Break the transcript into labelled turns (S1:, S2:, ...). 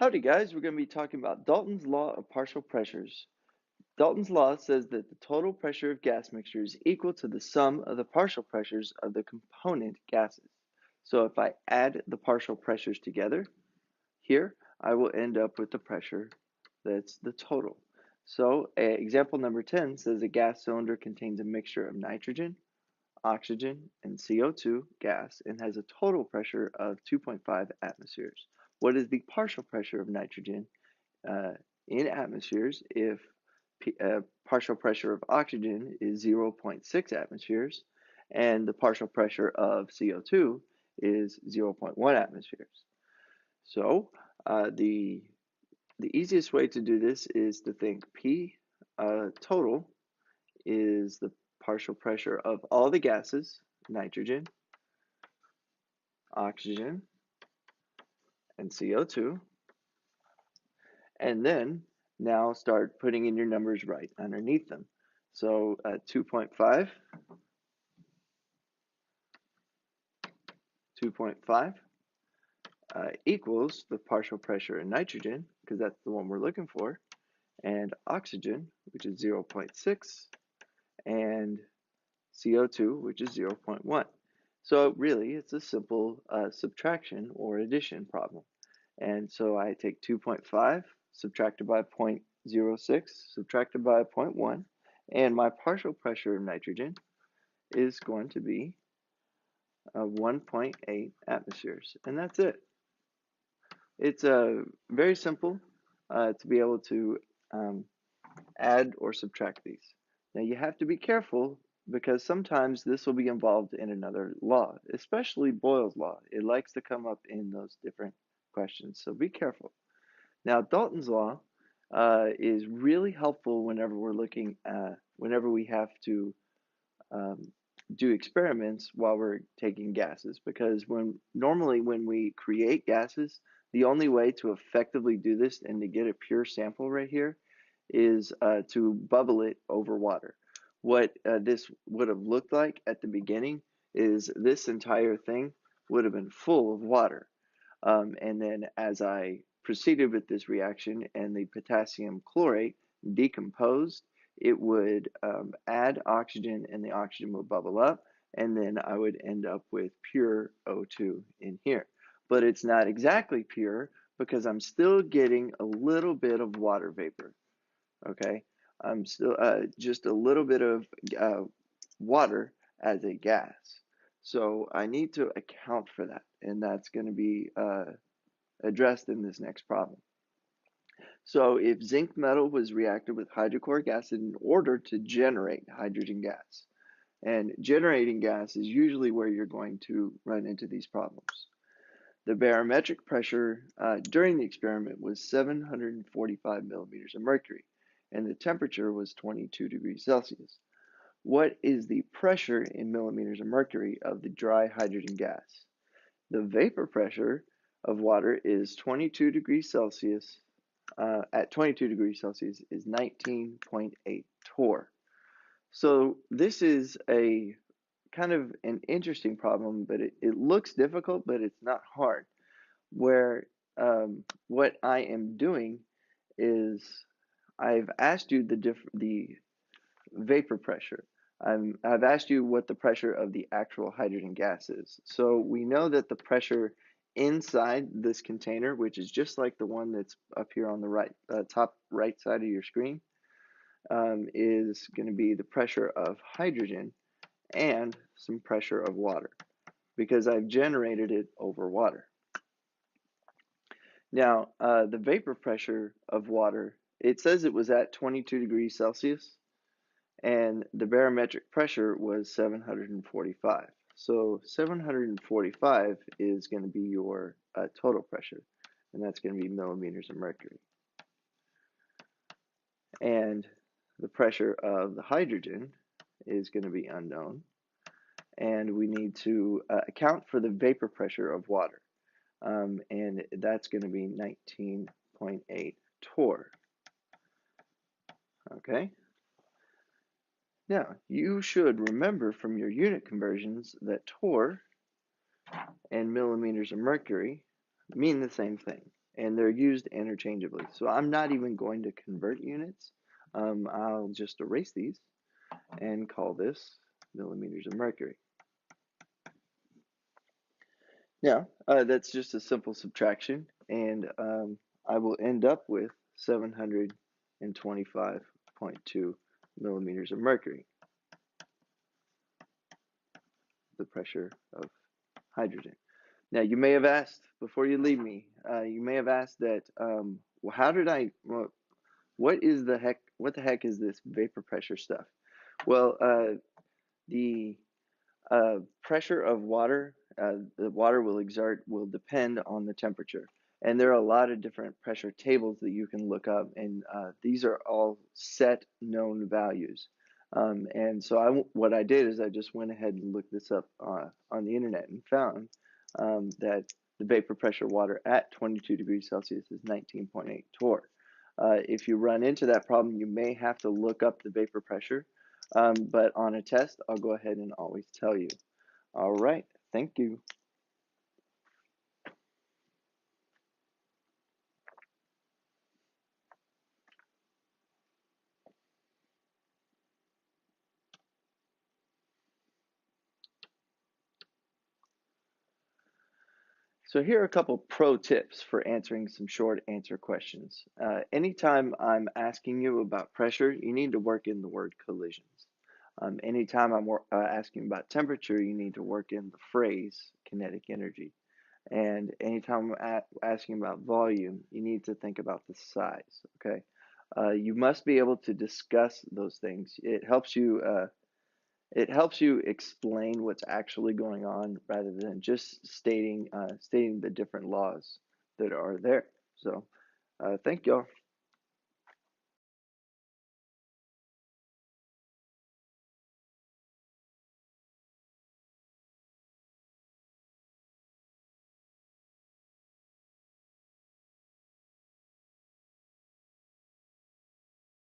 S1: Howdy guys, we're going to be talking about Dalton's law of partial pressures. Dalton's law says that the total pressure of gas mixture is equal to the sum of the partial pressures of the component gases. So if I add the partial pressures together here, I will end up with the pressure that's the total. So example number 10 says a gas cylinder contains a mixture of nitrogen, oxygen, and CO2 gas and has a total pressure of 2.5 atmospheres. What is the partial pressure of nitrogen uh, in atmospheres if partial pressure of oxygen is 0.6 atmospheres and the partial pressure of CO2 is 0.1 atmospheres? So the easiest way to do this is to think P total is the partial pressure of all the gases, nitrogen, oxygen, and CO2, and then now start putting in your numbers right underneath them. So 2.5 equals the partial pressure in nitrogen, because that's the one we're looking for, and oxygen, which is 0.6, and CO2, which is 0.1. So really, it's a simple subtraction or addition problem. And so I take 2.5 subtracted by 0.06 subtracted by 0.1, and my partial pressure of nitrogen is going to be 1.8 atmospheres. And that's it. It's very simple to be able to um, add or subtract these. Now you have to be careful because sometimes this will be involved in another law, especially Boyle's law. It likes to come up in those different questions, so be careful. Now Dalton's law is really helpful whenever we're looking whenever we have to um, do experiments while we're taking gases, because normally when we create gases, the only way to effectively do this and to get a pure sample right here is to bubble it over water. What this would have looked like at the beginning is this entire thing would have been full of water. And then as I proceeded with this reaction and the potassium chlorate decomposed, it would add oxygen and the oxygen would bubble up, and then I would end up with pure O2 in here. But it's not exactly pure because I'm still getting a little bit of water vapor. Okay, I'm still just a little bit of water as a gas. So I need to account for that, and that's going to be addressed in this next problem. So if zinc metal was reacted with hydrochloric acid in order to generate hydrogen gas, and generating gas is usually where you're going to run into these problems. The barometric pressure during the experiment was 745 millimeters of mercury, and the temperature was 22 degrees Celsius. What is the pressure in millimeters of mercury of the dry hydrogen gas? The vapor pressure of water is 22 degrees Celsius. At 22 degrees Celsius is 19.8 torr. So this is a kind of an interesting problem, but it looks difficult, but it's not hard. Where what I am doing is I've asked you the vapor pressure. I've asked you what the pressure of the actual hydrogen gas is. So we know that the pressure inside this container, which is just like the one that's up here on the right, top right side of your screen, is going to be the pressure of hydrogen and some pressure of water because I've generated it over water. Now, the vapor pressure of water, it says it was at 22 degrees Celsius, and the barometric pressure was 745. So 745 is going to be your total pressure, and that's going to be millimeters of mercury. And the pressure of the hydrogen is going to be unknown, and we need to account for the vapor pressure of water, and that's going to be 19.8 torr. Okay. Now, you should remember from your unit conversions that torr and millimeters of mercury mean the same thing. and they're used interchangeably. So I'm not even going to convert units. I'll just erase these and call this millimeters of mercury. Now, that's just a simple subtraction, and I will end up with 725.2 millimeters of mercury, the pressure of hydrogen. Now, you may have asked, before you leave me, you may have asked that, well, what the heck is this vapor pressure stuff? Well, the pressure of water, the water will depend on the temperature. And there are a lot of different pressure tables that you can look up, and these are all set known values. And so what I did is I just went ahead and looked this up on the internet and found that the vapor pressure water at 22 degrees Celsius is 19.8 torr. If you run into that problem, you may have to look up the vapor pressure, but on a test, I'll go ahead and always tell you. All right, thank you. So here are a couple pro tips for answering some short answer questions. Anytime I'm asking you about pressure, you need to work in the word collisions. Anytime I'm asking about temperature, you need to work in the phrase kinetic energy. And anytime I'm asking about volume, you need to think about the size, okay? You must be able to discuss those things. It helps you explain what's actually going on rather than just stating the different laws that are there. So, thank y'all.